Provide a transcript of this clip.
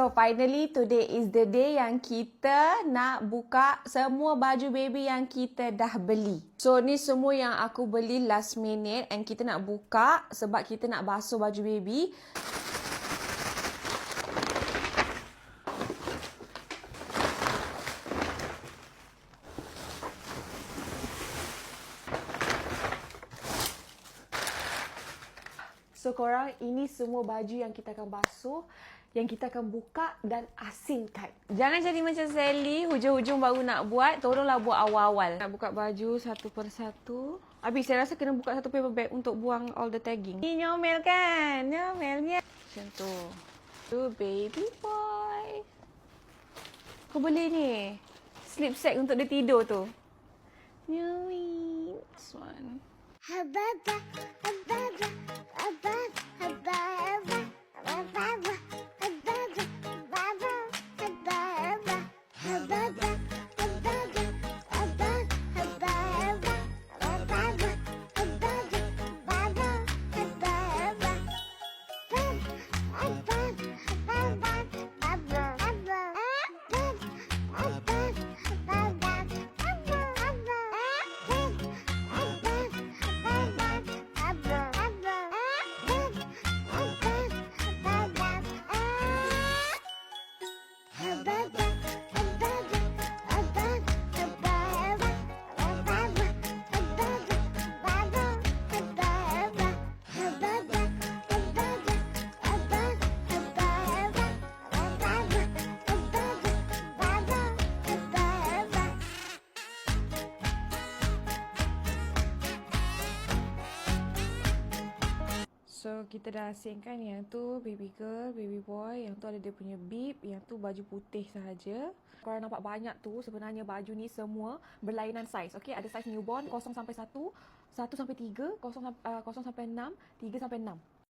So finally today is the day yang kita nak buka semua baju baby yang kita dah beli. So ni semua yang aku beli last minute and kita nak buka sebab kita nak basuh baju baby. So korang, ini semua baju yang kita akan basuh, yang kita akan buka dan asingkan. Jangan jadi macam Sally, hujung-hujung baru nak buat. Tolonglah buat awal-awal. Nak buka baju satu persatu. Habis saya rasa kena buka satu paper bag untuk buang all the tagging. Ni nyomel kan? Nyomelnya. Macam tu. Tu baby boy. Kau boleh ni. Sleep sack untuk dia tidur tu. Nyomel. This one. Hababa, hababa, hababa, hababa, hababa, hababa, hababa, hababa, hababa, hababa, hababa, hababa, hababa, So, kita dah asingkan yang tu baby girl, baby boy. Yang tu ada dia punya bib. Yang tu baju putih sahaja. Korang nampak banyak tu, sebenarnya baju ni semua berlainan saiz. Okay, ada saiz newborn 0 sampai 1, 1 sampai 3, 0 sampai 6, 3 sampai 6.